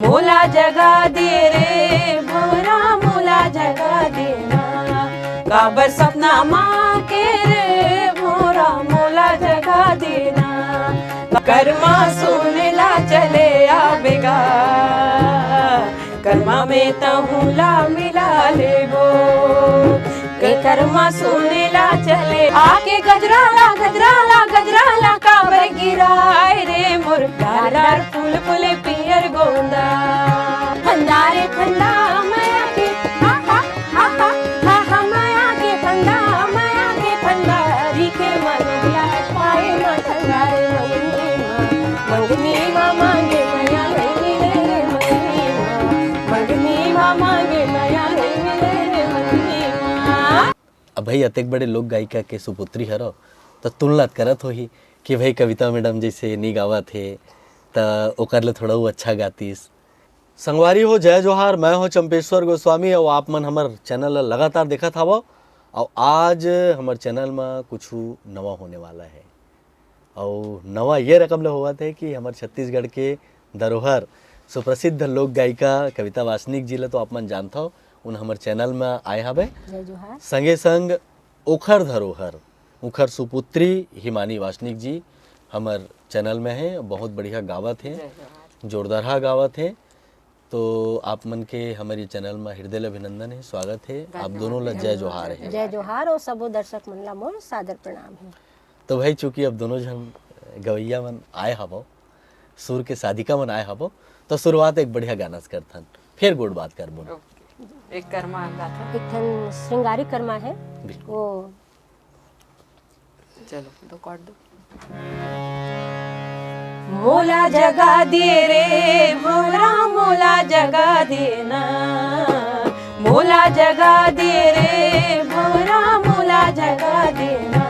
मोला जगा दे रे भोरा मोला जगा देना काबर सपना माँ के रे भोरा मोला जगा देना कर्मा सोने ला चले आवेगा कर्मा में तहुला मिला लेबो के कर्मा सोने ला चले आके गजरा ला काबर गिराए रे मोर डार फूल फूल पियर गोंदा फंदारे फंदा माया के हा हा हा हा हा हा माया के फंदा रिखे मनला पाए ना ठंडारे मंगनी माँ मांगे माया नहीं मिले रे मंगनी माँ मांगे माया नहीं मिले रे मंगनी माँ। अब भाई अतेक बड़े लोक गायिका के सुपुत्री हरो तो तुलना करत होही कि भाई कविता मैडम जैसे नी गावत थे तो ओकर ले थोड़ा अच्छा गातीस। संगवारी हो जय जोहार, मैं हो चंपेश्वर गोस्वामी और आप मन हमार चैनल लगातार देखत हवो और आज हमार चैनल में कुछ नवा होने वाला है और नवा ये रकम ले हुआ थे कि हमार छत्तीसगढ़ के धरोहर सुप्रसिद्ध लोक गायिका कविता वासनिक जी ले तो आप मन जानता हो उन हमार चैनल में आए हवे संगे संग ओखर धरोहर उखर सुपुत्री हिमानी वासनिक जी हमार चैनल में है, बहुत बढ़िया गावत है, जोरदार गावत है। तो आप मन के हमारे चैनल में हृदय अभिनंदन है, स्वागत है। आप दोनों ला जय जोहार है। जय जोहार और सबो दर्शक मन ला मोर सादर प्रणाम है। तो भाई चूंकि अब दोनों जन गवैया मन आए हवो, सुर के साधिका मन आए हवो, तो शुरुआत एक बढ़िया गाना से करथन, फिर गुड बात कर बोल। एक कर्मा गाथा, एक ठन श्रृंगारी कर्मा है वो, चलो दो कॉर्ड दो। मोला जगा दे रे भोरा मोला जगा देना मोला जगा दे रे भोरा मोला जगा देना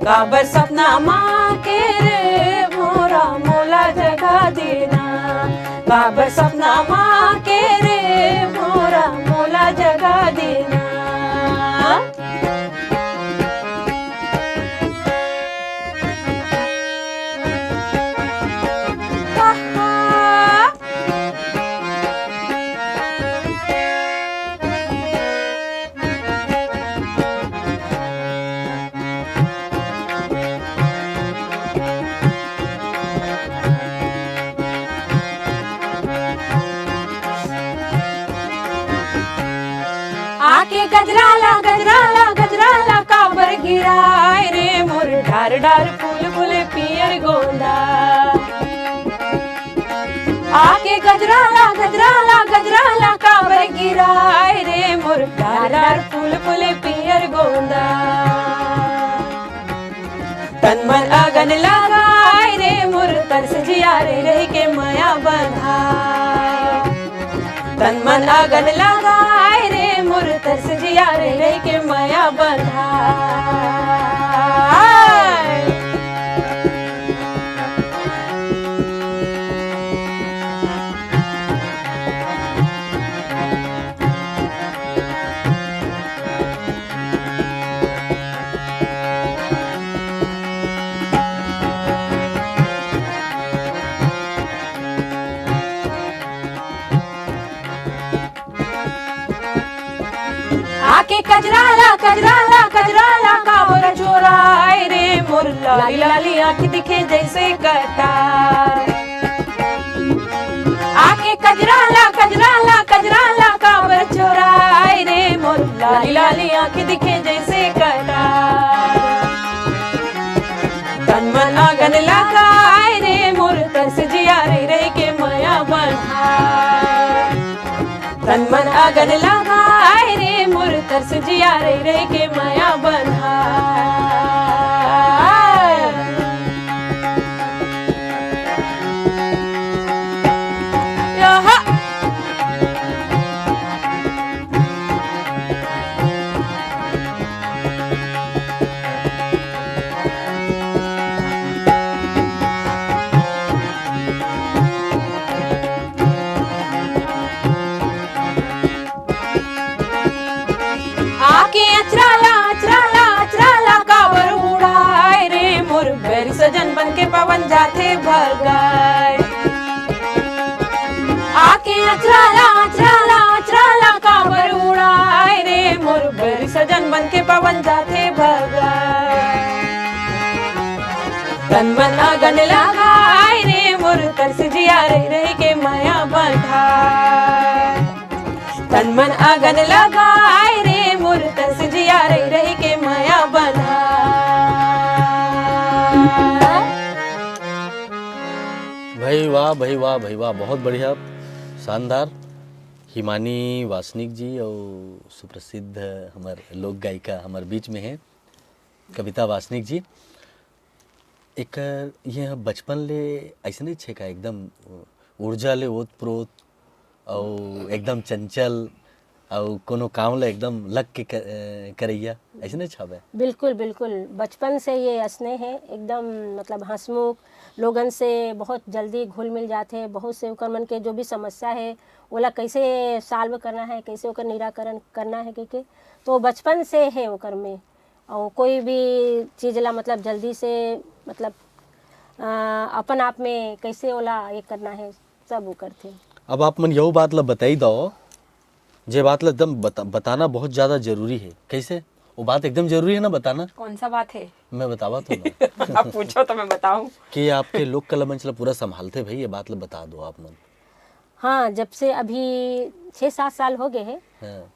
काबर सपना माँ के रे भोरा मोला जगा देना काबर सपना माँ के रे भोरा मोला जगा देना। आके गजरा ला काबर गिराए रे मोर डार फूल फूल पियर गोंदा आके गजरा ला काबर गिराए रे मोर डार फूल फूल पियर गोंदा तन मन अगन लगाए रे मोर तरस जिया रे रह के माया बंधा तन मन अगन लगाए रे मोर तरस जिया रे रह के माया बंधा। आके कजरा ला काबर चोराए रे मोर लाली लाली आँख दिखे जैसे कटार आके कजरा ला काबर चोराए रे मोर लाली लाली आँख दिखे जैसे कटार तन मन आगन लगाए रे मोर तरस जिया रे रे के माया बंधाए तन मन आगन लगाए रे मोर तरस जिया रे रे के माया बंधाए। आके अचरा ला काबर उड़ाए रे मोर बैर सजन बन के पवन जाते भगाए अचराला अचराला अचराला काबर उड़ाए रे मोर बैरी सजन बन के पवन जाते भगा तन मन अगन लगाए रे मोर तरस जिया रही रही के माया बंधा तन मन अगन लगाए रे मोर तरस जिया रही रही के माया बंधा भाई वाह भाई वाह भाई वाह, बहुत बढ़िया, शानदार। हिमानी वासनिक जी और सुप्रसिद्ध हमार लोक गायिका हमारे बीच में हैं कविता वासनिक जी। एक ये बचपन ले ऐसे नहीं छे का एकदम ऊर्जा ले ओत प्रोत और एकदम चंचल और कोनो काम ले एकदम लग के करैया, ऐसे नहीं छावे? बिल्कुल बिल्कुल, बचपन से ये असने है एकदम, मतलब हंसमुख, लोगन से बहुत जल्दी घुल मिल जाते हैं। बहुत से ओकर मन के जो भी समस्या है ओला कैसे सॉल्व करना है, कैसे ओकर निराकरण करना है, क्योंकि तो बचपन से है ओकर में। और कोई भी चीज़ ला मतलब जल्दी से मतलब अपन आप में कैसे ओला ये करना है सब वो करते। अब आप मन यही बात ला बताई दो, जे बात ला एकदम बताना बहुत ज़्यादा जरूरी है। कैसे वो बात एकदम जरूरी है ना बताना? कौन सा बात है? मैं बतावा तो ना आप पूछो तो मैं बताऊं कि आपके लोक कला मंच ला पूरा संभालते भाई, ये बात ला बता दो आप मन। हाँ, जब से अभी 6-7 साल हो गए हैं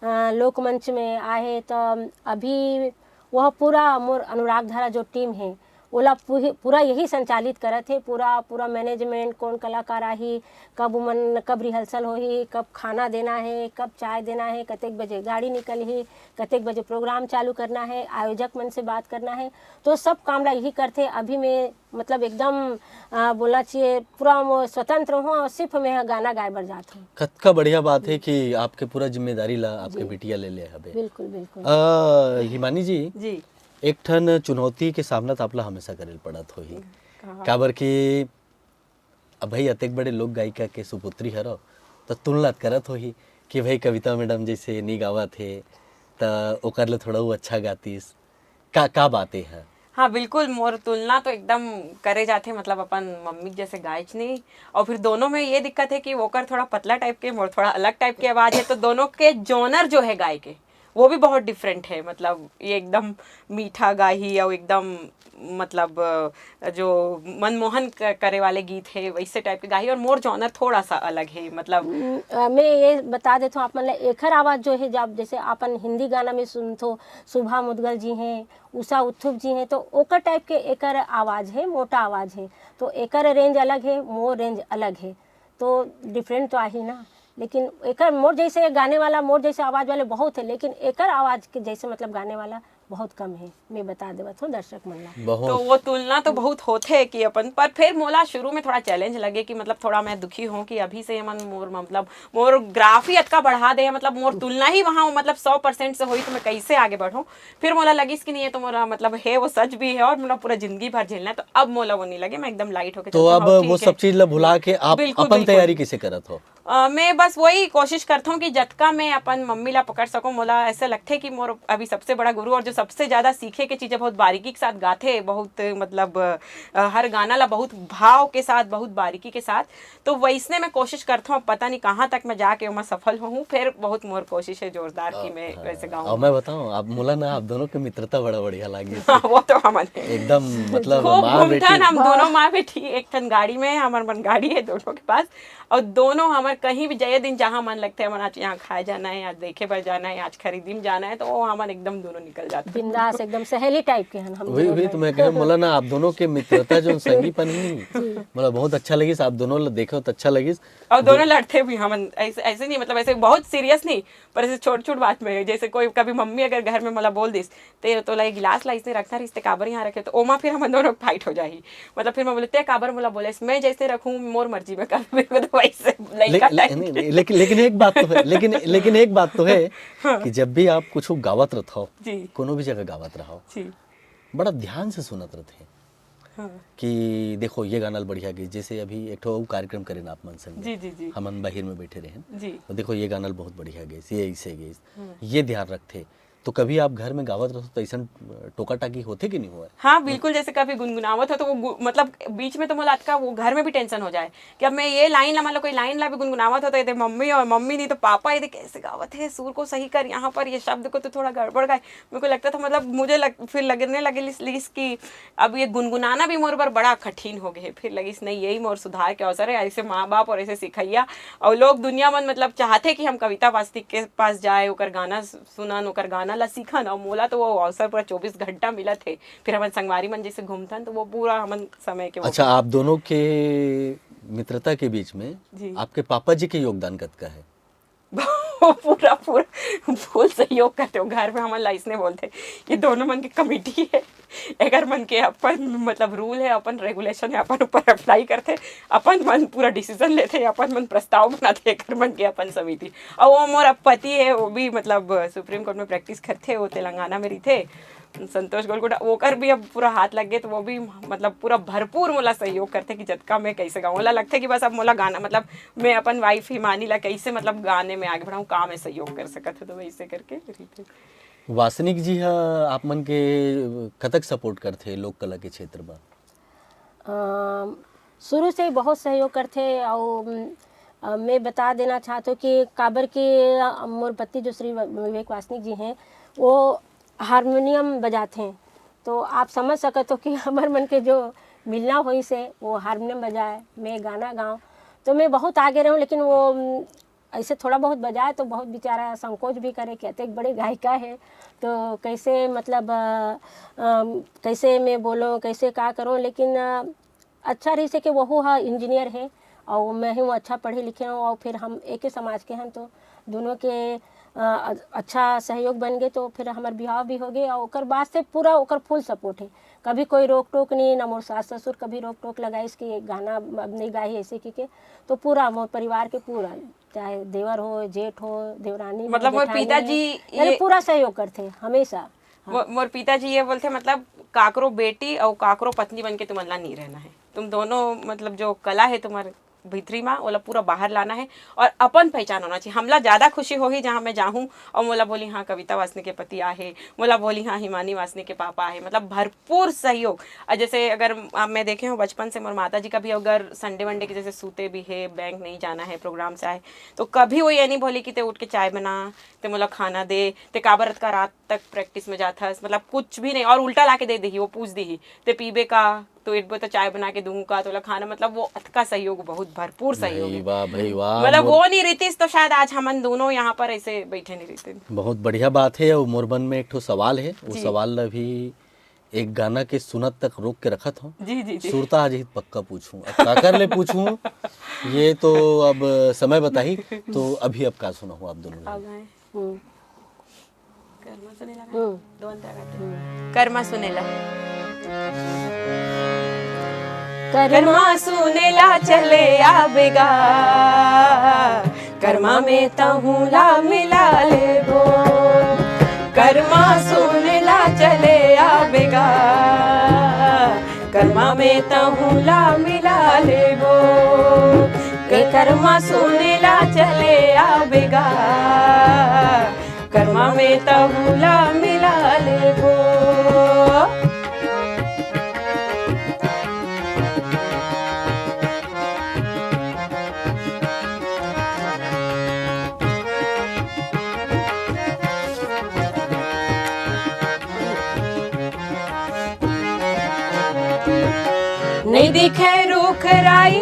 हाँ। लोक मंच में आए, तो अभी वह पूरा मोर अनुराग धारा जो टीम है ओला पूरा यही संचालित करत है। पूरा मैनेजमेंट, कौन कलाकार आही, कब रिहर्सल होही, कब खाना देना है, कब चाय देना है, कतेक बजे गाड़ी निकल ही, कतेक बजे प्रोग्राम चालू करना है, आयोजक मन से बात करना है, तो सब काम ला यही करते। अभी मैं मतलब एकदम बोलना चाहिए पूरा स्वतंत्र हूँ और सिर्फ मैं गाना गाए बर जाता हूँ। कतका बढ़िया बात है कि आपके पूरा जिम्मेदारी ला आपके बिटिया ले हबे। बिल्कुल बिल्कुल। हिमानी जी जी, एक ठन चुनौती के सामना तो आपला हमेशा करेल पड़त होही, काबर कि अब भाई अतेक बड़े लोक गायिका के सुपुत्री हरो तो तुलना करत होही कि भाई कविता मैडम जैसे नी गावत है तो ओकर ले थोड़ा अच्छा गातीस, का बातें हैं? हाँ बिल्कुल, मोर तुलना तो एकदम करे जाते, मतलब अपन मम्मी जैसे गायच नहीं। और फिर दोनों में ये दिक्कत है कि वोकर थोड़ा पतला टाइप के, मोर थोड़ा अलग टाइप की आवाज़ है, तो दोनों के जोनर जो है गाय के वो भी बहुत डिफरेंट है। मतलब ये एकदम मीठा गाही और एकदम मतलब जो मनमोहन करे वाले गीत है वैसे टाइप के गाही, और मोर जॉनर थोड़ा सा अलग है। मतलब मैं ये बता देता हूँ आप मतलब एकर आवाज़ जो है, जब जैसे अपन हिंदी गाना में सुनतो सुभा मुदगल जी हैं, उषा उत्थुप जी हैं, तो ओकर टाइप के एकर आवाज़ है, मोटा आवाज़ है, तो एकर रेंज अलग है, मोर रेंज अलग है, तो डिफरेंट तो आ ही ना। लेकिन एकर मोर जैसे गाने वाला, मोर जैसे आवाज़ वाले बहुत है, लेकिन एकर आवाज़ के जैसे मतलब गाने वाला बहुत कम है। मैं बता देवत हूँ दर्शक मन ला। तो वो तुलना तो बहुत होते है कि अपन, पर फिर मोला शुरू में थोड़ा चैलेंज लगे कि मतलब थोड़ा मैं दुखी हूँ कि अभी से मन मोर मतलब मोर ग्राफी अतका बढ़ा दे, मतलब मोर तुलना ही वहाँ मतलब 100% से हुई तो मैं कैसे आगे बढ़ूँ। फिर मोला लगी कि नहीं ये तो मोला मतलब है वो सच भी है और मोला पूरा जिंदगी भर झेलना है, तो अब मोला वो नहीं लगे, मैं एकदम लाइट होकर। तो अब वो सब चीज ला भुला के आप अपन तैयारी कैसे करत हो? मैं बस वही कोशिश करता हूँ कि जतका मैं अपन मम्मी ला पकड़ सकूँ। मोला ऐसा लगता है कि मोर अभी सबसे बड़ा गुरु और जो सबसे ज़्यादा सीखे की चीज़ें बहुत बारीकी के साथ गाते, बहुत मतलब हर गाना ला बहुत भाव के साथ, बहुत बारीकी के साथ, तो वैसने मैं कोशिश करता हूँ। पता नहीं कहाँ तक मैं जाके मैं सफल हूँ, फिर बहुत मोर कोशिश है जोरदार कि मैं वैसे गाऊँ। और मैं बताऊँ आप मोला ना, आप दोनों की मित्रता बड़ा बढ़िया लगी। वो तो हमारे एकदम मतलब माँ बेटी, हम दोनों माँ बेटी एक ठन गाड़ी में, हमारे मन गाड़ी है दोनों के पास, और दोनों हमारे कहीं भी जाए दिन जहाँ मन लगता है, हमारा आज यहाँ खाए जाना है, आज देखे पर जाना है, आज खरीदी में जाना है, तो वो हमारे एकदम दोनों निकल जाते हैं बिंदास, एकदम सहेली टाइप के हैं हम। वही तो मैं कह मोला ना आप दोनों के मित्रता जो संगीपन ही मतलब बहुत अच्छा लगी। आप दोनों देखो तो अच्छा लगी, और दोनों लड़ते भी हम ऐसे नहीं, मतलब ऐसे बहुत सीरियस नहीं, पर ऐसे छोट छोट बात में, जैसे कोई कभी मम्मी अगर घर में मतलब बोल दिस तो लाई गिलास ला इसने रखना रिश्ते काबर यहाँ रखे, तो ओमा फिर हम दोनों फाइट हो जाही। मतलब फिर मैं बोलते काबर मोला बोले मैं जैसे रखूँ मोर मर्जी में कर, तो वैसे लेकिन एक बात तो है, लेकिन एक बात तो है कि जब भी आप कुछ गावत रहो, कोनो भी जगह गावत रहो, बड़ा ध्यान से सुनत रहते हैं। हाँ। कि देखो ये गाना बढ़िया गई, जैसे अभी एक ठो कार्यक्रम करे ना आप मन संग, जी जी जी, हम बाहर में बैठे रहे जी, तो देखो ये गाना बहुत बढ़िया गई, ये ऐसे गई, ये ध्यान रखते तो कभी आप घर में गावत रहो तो ऐसा टोका टाकी होते कि नहीं हुआ है? हाँ बिल्कुल, जैसे कभी गुनगुनावत हो तो वो मतलब बीच में तो मुझे लगता वो घर में भी टेंशन हो जाए कि अब मैं ये लाइन ला, मतलब कोई लाइन ला भी गुनगुनावत हो तो ये मम्मी, और मम्मी नहीं तो पापा, ये कैसे गावत है, सुर को सही कर, यहाँ पर ये शब्द को तो थोड़ा गड़बड़ गाए। मेरे को लगता था मतलब मुझे फिर लगने लगे लिस कि अब ये गुनगुनाना भी मोर पर बड़ा कठिन हो गए। फिर लगी नहीं, यही मोर सुधार के अवसर है, ऐसे माँ बाप और ऐसे सिखैया और लोग दुनिया में मतलब चाहते कि हम कविता वास्तिक के पास जाए, ओकर गाना सुनन, ओकर गाना ला सीखन, और मोला तो वो अवसर पूरा 24 घंटा मिला थे। फिर हमन संगवारी मन जैसे घूमथन तो वो पूरा हमन समय के अच्छा, आप दोनों के मित्रता के बीच में जी। आपके पापा जी के योगदान कतका है? पूरा फुल सहयोग करते हो। घर में हमारे लाइस ने बोलते ये दोनों मन की कमेटी है, अगर मन के अपन मतलब रूल है, अपन रेगुलेशन है, अपन ऊपर अप्लाई करते, अपन मन पूरा डिसीजन लेते, अपन मन प्रस्ताव बनाते, अगर मन के अपन समिति। और वो मोर पति है, वो भी मतलब सुप्रीम कोर्ट में प्रैक्टिस करते, वो तेलंगाना में रहते, संतोष गोलगुडा, वो कर भी अब पूरा हाथ लग गए तो वो भी मतलब पूरा भरपूर मोला सहयोग करते कि जतका मैं कैसे गाऊँ। मोला लगता है कि बस अब मोला गाना मतलब मैं अपन वाइफ हिमानी ला कैसे मतलब गाने में आगे बढ़ाऊँ, काम में सहयोग कर सकत है, तो वैसे करके रीते। वासनिक जी हा आप मन के कतक सपोर्ट करते लोक कला के क्षेत्र में? शुरू से ही बहुत सहयोग करते। और मैं बता देना चाहती हूँ कि काबर के मोर पति जो श्री विवेक वासनिक जी हैं वो हारमोनियम बजाते हैं, तो आप समझ सकते हो कि हमारे मन के जो मिलना हुई से वो हारमोनियम बजाए, मैं गाना गाऊँ, तो मैं बहुत आगे रहूँ। लेकिन वो ऐसे थोड़ा बहुत बजाए तो बहुत बेचारा संकोच भी करे, कहते एक बड़े गायिका है तो कैसे मतलब कैसे मैं बोलूँ, कैसे क्या करूँ। लेकिन अच्छा रही से कि वह हाँ इंजीनियर है और मैं हूँ अच्छा पढ़े लिखे हूँ, और फिर हम एक ही समाज के हैं तो दोनों के अच्छा सहयोग बन गए, तो फिर हमारे बिहाव भी हो गए। और ओकर बाद से पूरा ओकर फुल सपोर्ट है, कभी कोई रोक टोक नहीं, ना मोर सास ससुर कभी रोक टोक लगाई इसकी गाना अब नहीं गाई ऐसे की तो पूरा मोर परिवार के पूरा, चाहे देवर हो, जेठ हो, देवरानी, मतलब मोर पिताजी पूरा सहयोग करते हमेशा। मोर पिताजी ये बोलते मतलब काकरो बेटी और काकरो पत्नी बन के तुमला नहीं रहना है, तुम दोनों मतलब जो कला है तुम्हारे भीतरी में ओला पूरा बाहर लाना है और अपन पहचान होना चाहिए। हमला ज़्यादा खुशी होगी जहाँ मैं जाऊँ और मोला बोली हाँ कविता वासनिक के पति आहे, मोला बोली हाँ हिमानी वासनिक के पापा आहे, मतलब भरपूर सहयोग। और जैसे अगर मैं देखे हूँ बचपन से मोर माता जी का भी अगर संडे वनडे के जैसे सूते भी है, बैंक नहीं जाना है, प्रोग्राम से आए तो कभी वो ये नहीं बोली कि ते उठ के चाय बना, ते मोला खाना दे, ते काबरत का रात तक प्रैक्टिस में जाता, मतलब कुछ भी नहीं। और उल्टा ला के दे दी, वो पूछ दी ते पीबे का तो एक तो चाय बना के दूंगा तो खाना, मतलब वो अतका सहयोग, बहुत भरपूर सहयोग है। वाह भाई वाह, मतलब वो नहीं रहती तो शायद आज हम दोनों यहाँ पर ऐसे बैठे नहीं रहते। बहुत बढ़िया बात है। और मोर मन में एक ठो सवाल है, वो सवाल ला भी एक गाना के सुनत तक रोक के रखत हूँ। जी जी जी। सुरता आज ही पक्का पूछूं, अब का कर ले पूछूं ये तो अब समय बताही। तो अभी अब का सुना हूँ आप दोनों? कर्मा सुनेला कर्मा सुनेला चले आबेगा, कर्मा में तहुला मिला ले गो, कर्मा सुनेला चले आबेगा, कर्मा में तहुला मिला ले गो, के कर्मा सुनेला चले आबेगा, कर्मा में तहुला मिला ले गो। नहीं दिखे रूख राई,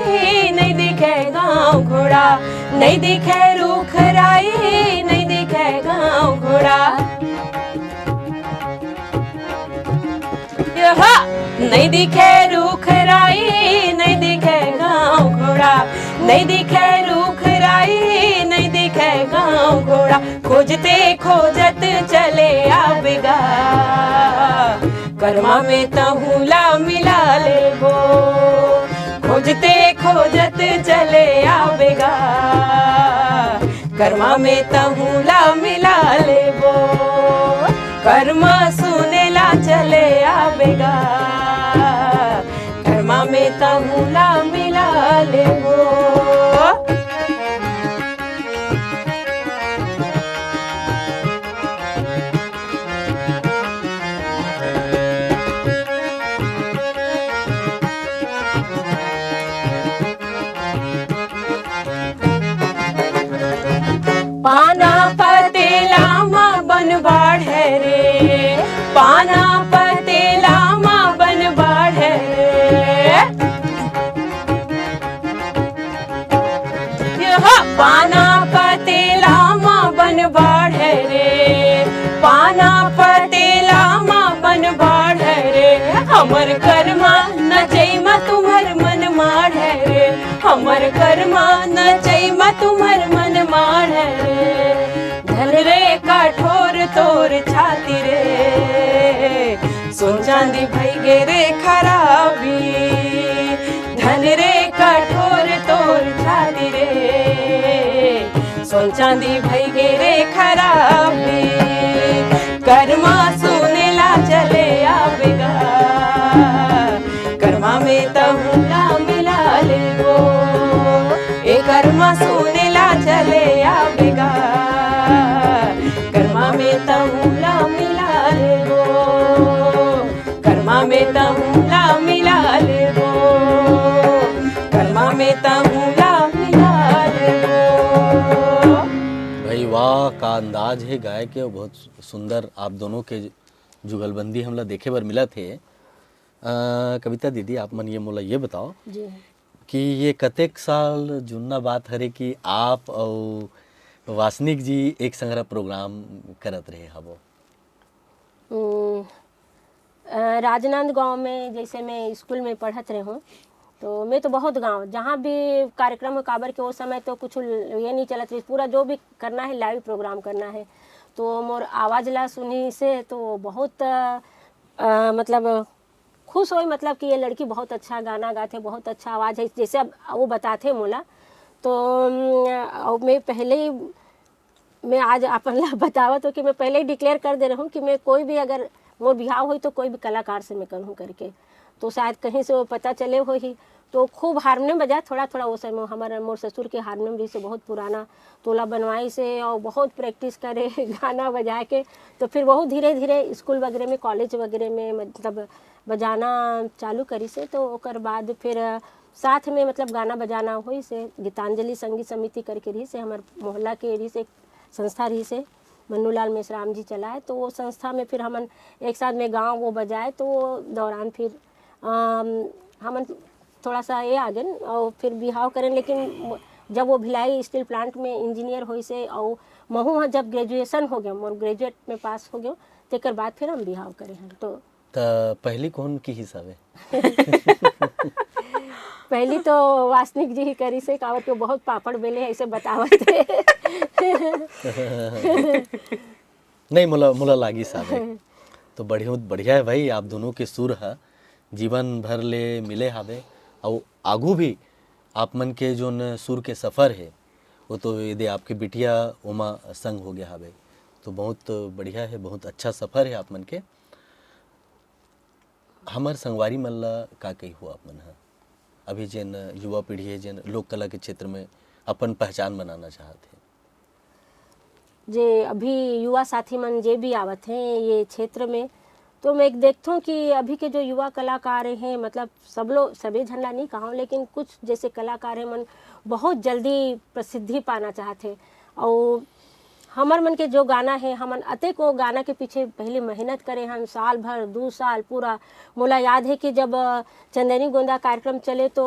नहीं दिखे गाँव घोड़ा, नहीं दिखे रूख राई, नहीं दिखे गाँव घोड़ा, नहीं दिखे रूख राई, नहीं दिखे गाँव घोड़ा, नहीं दिखे रूख राई, नहीं दिखे गाँव घोड़ा, खोजते खोजत चले आबेगा, कर्मा में तहुला मिला ले गो, खोजते खोजत चले आबेगा, कर्मा में तहुला मिला ले गो, कर्मा सुनेला चले आबेगा, कर्मा में तहुला मिला ले गो। पाना पतेला माँ बन बाढ़े रे, पाना पतेला माँ बन बाढ़े रे, हमर कर्मा नचैमा तुम्हर मन माढ़े रे, हमर कर्मा नचैमा तुम्हर मन माढ़े रे। धन रे कठोर तोर छाती रे, सोन चांदी भई गे रे खराबी, धन रे कठोर तोर छाती रे, सोन चांदी भई गे रे खराबी, कर्मा सुनेला चले आवेगा, कर्मा में तहुला मिला लेगो, ए कर्मा सुनेला चले आवेगा, कर्मा में तहुला मिला लेगो, कर्मा में तहुला मिला लेगो, कर्मा में तहुला मिला लेगो। भाई वाह का अंदाज है गाय के, और बहुत सुंदर आप दोनों के जुगलबंदी हमला देखे बर मिला थे। कविता दीदी आप मन ये मोला ये बताओ जी कि ये कतेक साल जुन्ना बात हरे कि आप और वासनिक जी एक संग्रह प्रोग्राम करत रहे हबो। राजनांद गांव में जैसे मैं स्कूल में पढ़त रही हूँ, तो मैं तो बहुत गांव जहाँ भी कार्यक्रम काबर के वो समय तो कुछ ये नहीं चलत रही, पूरा जो भी करना है लाइव प्रोग्राम करना है, तो मोर आवाज़ ला सुनी से तो बहुत मतलब खुश हुई, मतलब कि ये लड़की बहुत अच्छा गाना गाते, बहुत अच्छा आवाज़ है, जैसे अब वो बताते मोला। तो मैं पहले ही मैं आज अपन ला बतावत हूँ कि मैं पहले ही डिक्लेयर कर दे रहा हूँ कि मैं कोई भी अगर मोर बिहाव हुई तो कोई भी कलाकार से मैं करूँ करके, तो शायद कहीं से वो पता चले हो ही। तो खूब हारमोनियम बजाए थोड़ा थोड़ा वो समय हमारे मोर ससुर के हारमोनियम भी से बहुत पुराना तोला बनवाई से, और बहुत प्रैक्टिस करे गाना बजा के, तो फिर बहुत धीरे धीरे स्कूल वगैरह में कॉलेज वगैरह में मतलब बजाना चालू करी से। तो ओकर बाद फिर साथ में मतलब गाना बजाना हुई से गीतांजलि संगीत समिति करके रही से, हमारे मोहल्ला के रही से एक संस्था रही से मन्नूलाल मेश्राम जी चलाए, तो वो संस्था में फिर हमन एक साथ में गाँव वो बजाए, तो वो दौरान फिर हमन थोड़ा सा ये आ गए और फिर बिहाव करें। लेकिन जब वो भिलाई स्टील प्लांट में इंजीनियर हुई से और महू जब ग्रेजुएशन हो गया, मोर ग्रेजुएट में पास हो गया, तेकर बाद फिर हम बिहाव करें हैं। तो पहली कौन की हिसाबे पहली तो वासनिक जी ही करी से, कावर के बहुत पापड़ बेले ऐसे बतावत थे। नहीं मोला लागी साहब तो बढ़िया है भाई, आप दोनों के सुर है जीवन भर ले मिले हावे, और आगू भी आप मन के जो सुर के सफ़र है वो तो यदि आपके बिटिया उमा संग हो गया हावे, तो बहुत बढ़िया है, बहुत अच्छा सफ़र है आप मन के। हमार संगवारी मन ला का कही हुआ आप मन है अभी जिन युवा पीढ़ी है जिन लोक कला के क्षेत्र में अपन पहचान बनाना चाहते हैं, जे अभी युवा साथी मन जे भी आवत हैं ये क्षेत्र में, तो मैं एक देखता हूँ कि अभी के जो युवा कलाकार हैं, मतलब सब लोग सभी झंडा नहीं कहा, लेकिन कुछ जैसे कलाकार हैं मन बहुत जल्दी प्रसिद्धि पाना चाहते, और हमर मन के जो गाना है हमन अतेक वो गाना के पीछे पहले मेहनत करे हम, साल भर 2 साल पूरा। मोला याद है कि जब चंदनी गोंदा कार्यक्रम चले तो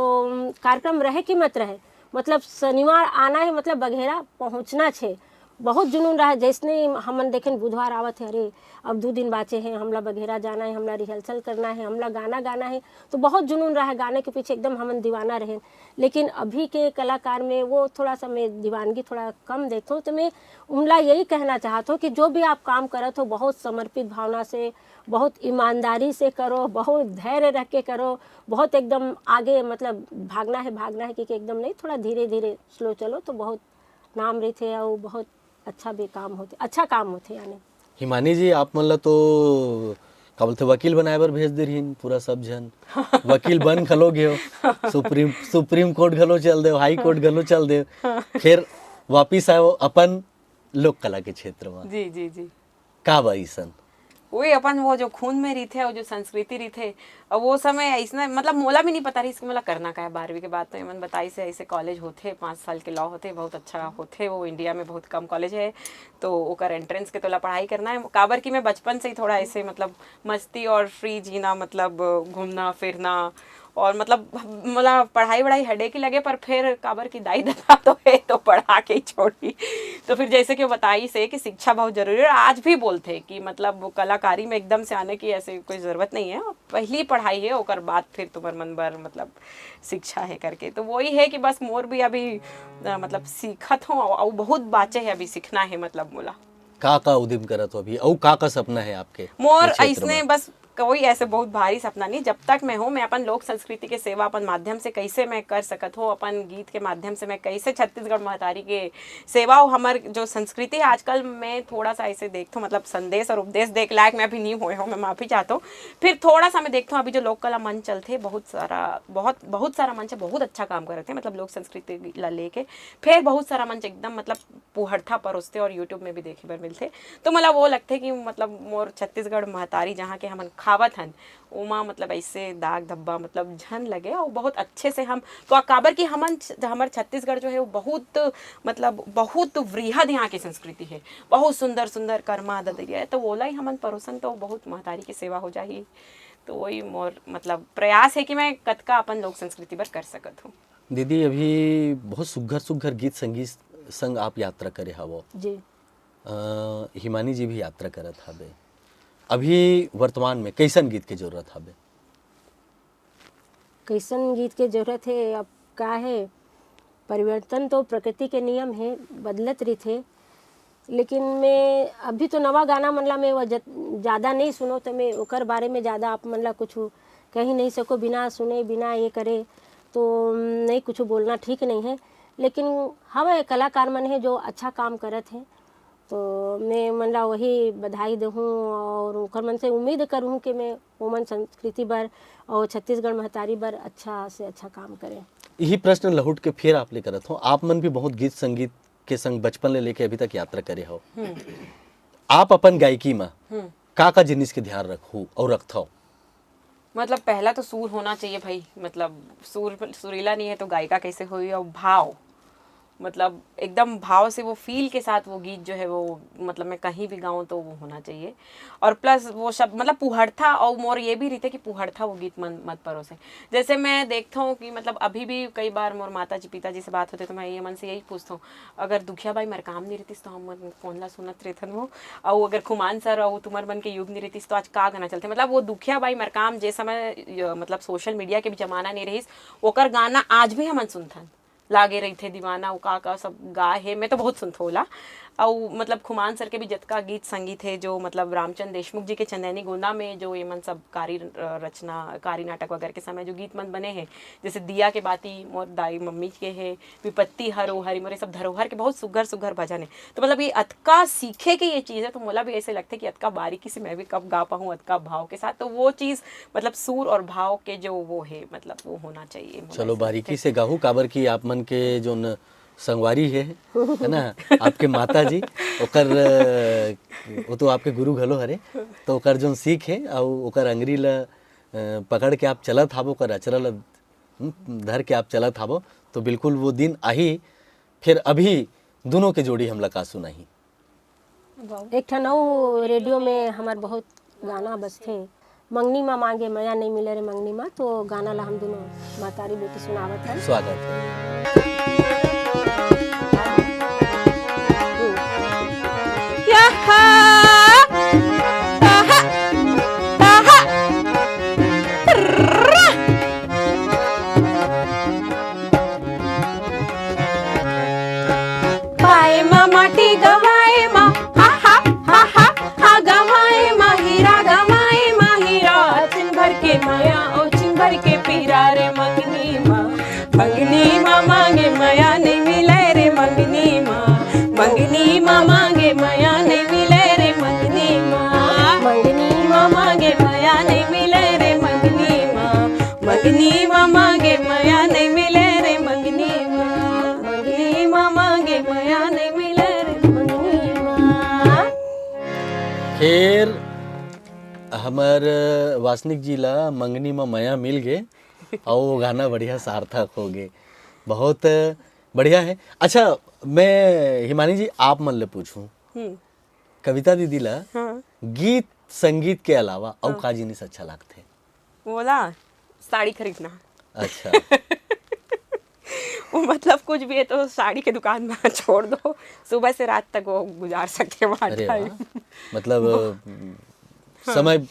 कार्यक्रम रहे कि मत रहे, मतलब शनिवार आना है, मतलब बघेरा पहुँचना छे, बहुत जुनून रहा। जैसे हमन देखें बुधवार आवत है, अरे अब 2 दिन बाचे हैं, हमला बघेरा जाना है, हमला रिहर्सल करना है, हमला गाना गाना है, तो बहुत जुनून रहा, गाने के पीछे एकदम हमन दीवाना रहे। लेकिन अभी के कलाकार में वो थोड़ा सा मैं दीवानगी थोड़ा कम देखता हूँ। तो मैं उनला यही कहना चाहता हूँ कि जो भी आप काम करत हो बहुत समर्पित भावना से, बहुत ईमानदारी से करो, बहुत धैर्य रख के करो, बहुत एकदम आगे मतलब भागना है कि एकदम नहीं, थोड़ा धीरे धीरे स्लो चलो, तो बहुत नाम रहते और बहुत अच्छा भी काम होते, अच्छा काम होते। यानी हिमानी जी आप मन ला तो का बोलते वकील बनाए बर भेज दे रही पूरा सब जन वकील बन खलो गए, सुप्रीम कोर्ट घलो चल दे, हाई कोर्ट घलो चल दे, फिर वापिस आयो अपन लोक कला के क्षेत्र में। जी जी जी का बाईसन वही अपन वो जो खून में रही थे और जो संस्कृति रही थे, और वो समय ऐसा मतलब मोला भी नहीं पता रही इसको मोला करना का है। 12वीं के बाद तो मन बताई से ऐसे कॉलेज होते 5 साल के लॉ होते, बहुत अच्छा होते, वो इंडिया में बहुत कम कॉलेज है, तो ओकर एंट्रेंस के तोला पढ़ाई करना है। काबर की मैं बचपन से ही थोड़ा ऐसे मतलब मस्ती और फ्री जीना, मतलब घूमना फिरना और मतलब पढ़ाई वढ़ाई हेडेक ही लगे, पर फिर काबर की दाई दादा तो है तो पढ़ा के ही छोड़ी। तो फिर जैसे कि बताई से कि शिक्षा बहुत जरूरी है, और आज भी बोलते हैं कि मतलब कलाकारी में एकदम से आने की ऐसे कोई ज़रूरत नहीं है, पहली पढ़ाई है और बाद फिर तुम्हार मन भर मतलब शिक्षा है करके। तो वही है कि बस मोर भी अभी मतलब सीखत हूँ और बहुत बाचे है अभी सीखना है मतलब मोला। का उद्यम करत हो अभी, और का सपना है आपके मोर ये क्षेत्र ऐसने में? बस कोई ऐसे बहुत भारी सपना नहीं, जब तक मैं हूँ मैं अपन लोक संस्कृति के सेवा अपन माध्यम से कैसे मैं कर सकत हूँ, अपन गीत के माध्यम से मैं कैसे छत्तीसगढ़ महतारी के सेवा और हमार जो संस्कृति है आजकल मैं थोड़ा सा ऐसे देखता हूँ, मतलब संदेश और उपदेश देख लायक मैं अभी नहीं हुए हूँ, मैं माफ़ी चाहता हूँ। फिर थोड़ा सा मैं देखता हूँ अभी जो लोक कला मंच चलते बहुत सारा मंच है, बहुत अच्छा काम करते हैं मतलब लोक संस्कृति ला लेके। फिर बहुत सारा मंच एकदम मतलब पुहड़ता परोसते और यूट्यूब में भी देखे बर मिलते। तो मतलब वो लगते है कि मतलब मोर छत्तीसगढ़ महतारी जहाँ के हमन खावत हन उमा मतलब ऐसे दाग धब्बा मतलब झन लगे और बहुत अच्छे से हम तो काबर की हमारे छत्तीसगढ़ जो है वो बहुत वृहद यहाँ की संस्कृति है, बहुत सुंदर सुंदर कर्मा ददरिया है। तो ओला ही हमन परोसन तो बहुत महतारी की सेवा हो जाही। तो वही मोर मतलब प्रयास है कि मैं कतका अपन लोक संस्कृति पर कर सकत हूँ। दीदी अभी बहुत सुघर गीत संगीत संग आप यात्रा करे हवो जी। हिमानी जी भी यात्रा करत हवे, अभी वर्तमान में कैसन गीत की जरूरत हवे? कैसन गीत के जरूरत है, अब का है, परिवर्तन तो प्रकृति के नियम है, बदलत रही। लेकिन मैं अभी तो नवा गाना मनला मैं ज़्यादा नहीं सुनो, तो मैं ओकर बारे में ज़्यादा आप मनला कुछ कह ही नहीं सको, बिना सुने बिना ये करे तो नहीं कुछ बोलना ठीक नहीं है। लेकिन हवे कलाकार मन है जो अच्छा काम करत हैं, तो मैं मनला वही बधाई दूँ और ओकर मन से उम्मीद करूँ कि मैं ओमन संस्कृति बर और छत्तीसगढ़ महतारी बर अच्छा से अच्छा काम करें। यही प्रश्न लहुट के फिर आप ले करत हो, आप मन भी बहुत गीत संगीत के संग बचपन ले लेके अभी तक यात्रा करे हो, आप अपन गायकी में का जिनिस के ध्यान रखू और रखथो? मतलब पहला तो सुर होना चाहिए भाई, मतलब सुरीला नहीं है तो गायिका कैसे हुई, और भाव मतलब एकदम भाव से वो फील के साथ वो गीत जो है वो मतलब मैं कहीं भी गाऊँ तो वो होना चाहिए। और प्लस वो शब्द मतलब पुहड़ता, और मोर ये भी रहते कि पुहड़ता वो गीत मत परोसे। जैसे मैं देखता हूँ कि मतलब अभी भी कई बार मोर माता जी पिताजी से बात होते तो मैं ये मन से यही पूछता हूँ, अगर दुखिया बाई मर काम नहीं रहतीस तो हम कौन ला सुनत रहथन वो, और अगर खुमान सर और तुम्हार मन के युग नहीं रहतीस तो आज का गाना चलते। मतलब वो दुखिया बाई मर काम जे समय मतलब सोशल मीडिया के भी जमाना नहीं रहीस, ओकर गाना आज भी हमन सुनथन, लागे रही थे दीवाना का सब गा है, मैं तो बहुत सुनत होला। और मतलब खुमान सर के भी जतका गीत संगीत है जो मतलब रामचंद्र देशमुख जी के चंदैनी गोंदा में जो ये मन सब कारी नाटक वगैरह के समय जो गीत मन बने हैं, जैसे दिया के बाती मोर दाई मम्मी के है, विपत्ति हरो हरी मोरे सब धरोहर के बहुत सुघर भजन है। तो मतलब ये अतका सीखे के ये चीज़ है, तो मोला भी ऐसे लगता है कि अतका बारीकी से मैं भी कब गा पाऊँ अतका भाव के साथ। तो वो चीज़ मतलब सुर और भाव के जो वो है मतलब वो होना चाहिए। चलो बारीकी से गाहू, काबर की आप मन के जो संगवारी है ना, आपके माता जी ओकर वो तो आपके गुरु घलो हरे, तो ओकर जो सीख है और ओकर अंगरी ला पकड़ के आप चलत हाबो, ओकर अचरा ला धर के आप चलत हाबो, तो बिल्कुल वो दिन आही। फिर अभी दोनों के जोड़ी हमला का सुनाही। एक ठनऊ रेडियो में हमार बहुत गाना बजते, मंगनी माँ मांगे मया नहीं मिले रे मंगनी माँ, तो गाना ला हम दोनों मातारी बेटी सुनावत है। स्वागत है। पाए माँ माटी गवाए माँ, हा हा हा हा हा गवाए माँ हीरा, गवाए माँ हीरा, चिन भर के माया ओ चिन भर के पीरा रे मंगनी माँ मांगे माया नहीं मिले रे मंगनी माँ मांगे माया नहीं मिले रे मंगनी माँ मांगे माया नहीं मिले रे मंगनी माँ मांगे माया नहीं मिले रे मंगनी माँ मांगे माया नहीं मिले रे मंगनी माँ। फिर हमार वासनिक जी ला मंगनी में मया मिल गए और वो गाना बढ़िया सार्थक हो गए, बहुत बढ़िया है। अच्छा मैं हिमानी जी आप मन ले पूछूं, कविता दीदी ला गीत संगीत के अलावा और का जिनिस अच्छा लगते? बोला साड़ी खरीदना। अच्छा। वो मतलब कुछ भी है तो साड़ी के दुकान में छोड़ दो, सुबह से रात तक वो गुजार सकते हैं वहाँ अरे टाइम। वाह, मतलब समय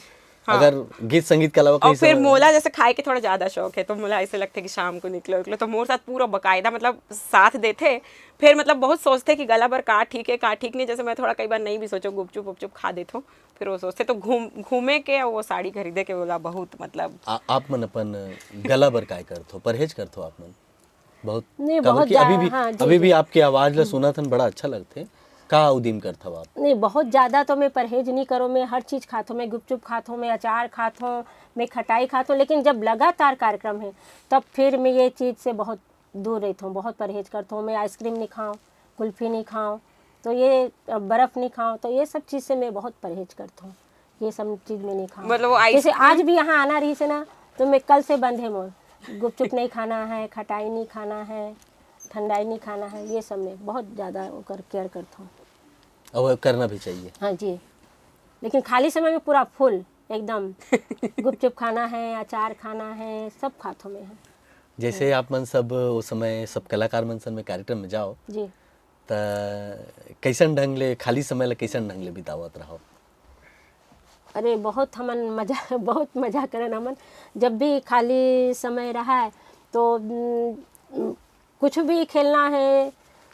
अगर गीत संगीत के अलावा और कहीं फिर समय। मोला जैसे खाए के थोड़ा ज़्यादा शौक है, तो मोला ऐसे लगता है कि शाम को निकलो निकलो, तो मोर साथ पूरा बकायदा मतलब साथ देते। फिर मतलब बहुत सोचते कि गला भर का ठीक है का ठीक नहीं, जैसे मैं थोड़ा कई बार नहीं भी सोचो गुपचुप उपचुप खा देता हूँ, फिर वो सोचते तो घूमे के वो साड़ी खरीदे के बोला बहुत मतलब। आप मन अपन गला बर काय करथो, परहेज करथो आप मन बहुत? नहीं, काबर बहुत कि अभी भी हाँ, जी, अभी भी जी। आपकी आवाज ला सुना थन बड़ा अच्छा लगथे। का उदीम करथो आप? नहीं, बहुत ज़्यादा तो मैं परहेज नहीं करूँ, मैं हर चीज़ खाती हूँ, मैं गुपचुप खाती हूँ, मैं अचार खाती हूँ, मैं खटाई खाती हूँ, लेकिन जब लगातार कार्यक्रम है तब फिर मैं ये चीज़ से बहुत दूर रहती हूँ, बहुत परहेज करती हूँ। मैं आइसक्रीम नहीं खाऊँ, कुल्फ़ी नहीं खाऊँ, तो ये बर्फ़ नहीं खाऊँ, तो ये सब चीज़ से मैं बहुत परहेज करती हूँ, ये सब चीज़ मैं नहीं खाऊँ। मतलब वो जैसे आइसक्रीम आज भी यहाँ आना रही से ना, तो मैं कल से बंद है मोर, गुपचुप नहीं खाना है, खटाई नहीं खाना है, ठंडाई नहीं खाना है, ये सब मैं बहुत ज़्यादा केयर करता हूँ। और करना भी चाहिए। हाँ जी, लेकिन खाली समय में पूरा फुल एकदम गुपचुप खाना है, अचार खाना है, सब खातों में है जैसे आप मन सब उस समय सब कलाकार मन सन में कार्यक्रम में जाओ, जी। त कैसन ढंग ले खाली समय ला कैसन ढंग ले बितावत रहो? अरे बहुत हमन मजा बहुत मजा करन हमन, जब भी खाली समय रहा है तो कुछ भी खेलना है,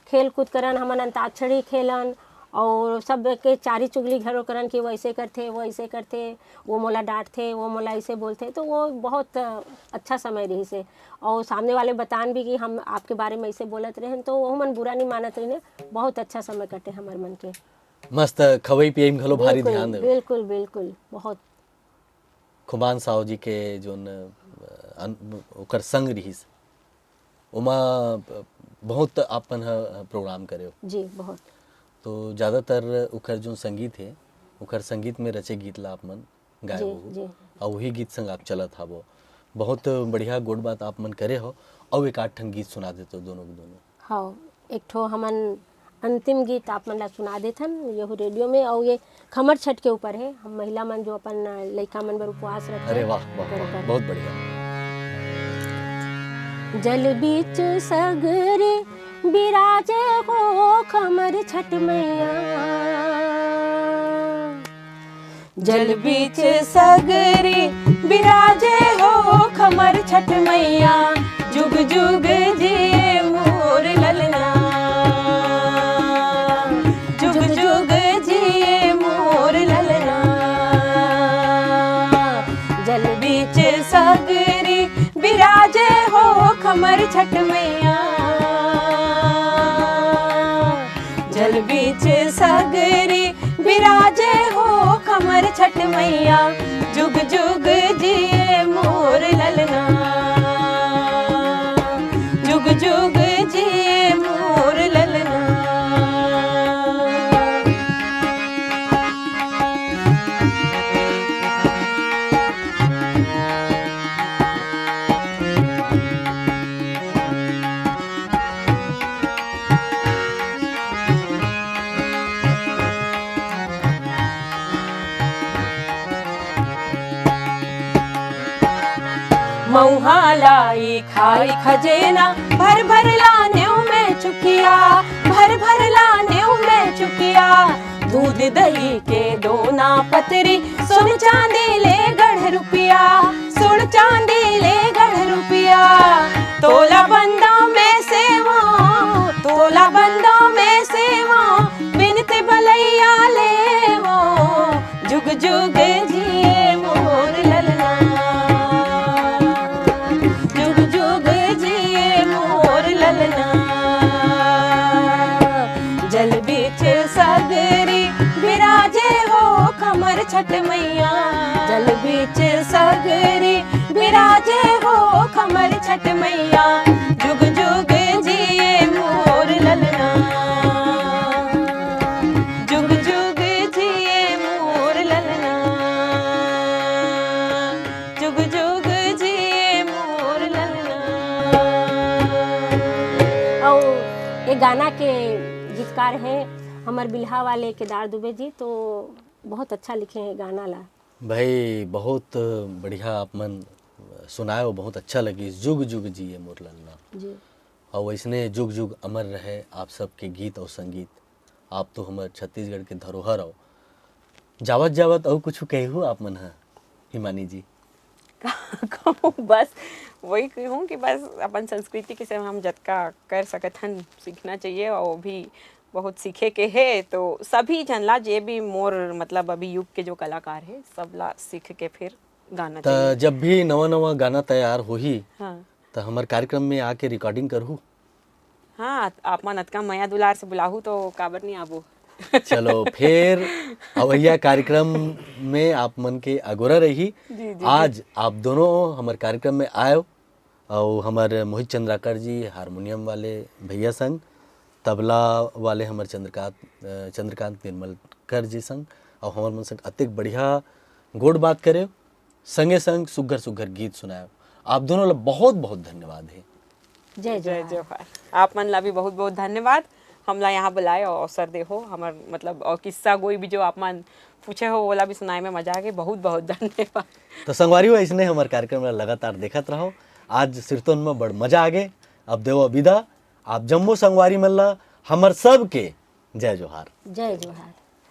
खेल कूद करन, हमन अंताक्षरी खेलन और सब के चारी चुगली घरों करन कि वो ऐसे करते वो ऐसे करते, वो मोला डांटते वो मोला ऐसे बोलते, तो वो बहुत अच्छा समय रही से। और सामने वाले बतान भी कि हम आपके बारे में ऐसे बोलत रहे, तो वो मन बुरा नहीं मानत रहे, बहुत अच्छा समय कटे हमार मन के। मस्त खवई पियई में घलो भारी बिल्कुल ध्यान देवे। बिल्कुल बिल्कुल, बहुत। खुमान साहू जी के जोन ओकर संग रहीस ओमा बहुत आपन ह प्रोग्राम करे हो। जी बहुत। तो ज़्यादातर ओकर जो संगीत है ओकर संगीत में रचे गीत ला आप मन गाए जी हो जी। और वही गीत संग आप चलत हबो। बहुत बढ़िया गुड बात आप मन करे हो और एक आठ ठन गीत सुना देते हो दोनों के दोनों। हाँ, एक ठो हमन अंतिम गीत आप मन ला सुना देथन यहू रेडियो में, और ये खमर छठ के ऊपर है। हम महिला मन जो अपन लइका मन बर उपवास रखते अरे हैं, वाह वाह ओकर वाह, ऊपर। बहुत बढ़िया। जल बीच सगरे बिराजे हो खमर छठ मैया, जल बीच सगरे बिराजे हो खमर छठ मैया, जुग जुग जिए मोर ललना, जुग जुग जिए मोर ललना। जल बीच सगरे बिराजे हो खमर छठ मैया, जल बीच सगरे बिराजे हो खमर छठ मैया, जुग जुग जिए मोर ललना, जुग जुग जिए मोर ललना। मऊहा लाई खाई खजेना, भर भर लाने में चुकिया, भर भर लाने में चुकिया। दूध दही के दोना पतरी, सुन चांदी ले गढ़ रुपया, सुन चांदी ले गढ़ रुपया। तोला बंदा में सेवा, तोला बंदा में सेवा, बिनते बलैया ले वो, जुग जुग जिए मोर ललना, जुग जुग जिए मोर ललना। जल बीच सगरी बिराजे हो खमर छठ मैया, जल बीच सगरी बिराजे हो खमर छठ मैया, जुग जुग जिए मोर ललना, जुग जुग जिए मोर ललना, जुग जुग जिए मोर ललना। और ये गाना के गीतकार हैं हमार बिल्हा वाले केदार दुबे जी, तो बहुत अच्छा लिखे हैं गाना ला। भाई बहुत बढ़िया आप मन सुनाए वो बहुत अच्छा लगी। जुग जुग जिए मोर लल्ला, जी और वैसने जुग जुग अमर रहे आप सबके गीत और संगीत। आप तो हमारे छत्तीसगढ़ के धरोहर हो। जावत जावत और कुछ कहू आप मन है हिमानी जी? कहूँ बस वही कहूँ कि बस अपन संस्कृति के से हम जतका कर सकत हन सीखना चाहिए, और वो भी बहुत सीखे के है। तो सभी जनला जे भी मोर मतलब अभी युग के जो कलाकार है सब ला सीख के फिर गाना तो चाहिए। जब भी नवा नवा गाना तैयार होही हाँ तो हमारे कार्यक्रम में आके रिकॉर्डिंग करहू। हाँ, आप मन अतका मया दुलार से बुलाहू तो काबर नहीं आबू। चलो फिर अवैया कार्यक्रम में आप मन के अगोरा रही। आज आप दोनों हमारे कार्यक्रम में आयो, और हमारे मोहित चंद्राकर जी हारमोनियम वाले भैया संग, तबला वाले हमारे चंद्रकांत निर्मलकर जी संग, और हमारे मन संग अतिक बढ़िया गोड़ बात करे, संगे संग सुघर सुघर गीत सुनायो। आप दोनों ला बहुत बहुत धन्यवाद है। जय जय जय जोहार। आप मन ला भी बहुत बहुत धन्यवाद, हमला यहाँ बुलाए और अवसर दे हो हमार मतलब, और किस्सा कोई भी जो आप मन पूछे हो ओला भी सुनाए में मजा आ गई। बहुत बहुत धन्यवाद। तो संगवारी ऐसने हमारे कार्यक्रम में लगातार देखत रहो। आज सिरतोन में बड़ मजा आ गए। अब देव विदा। आप जम्मू संगवारी मल्ला हमर सब के जय जोहार। जय जोहार।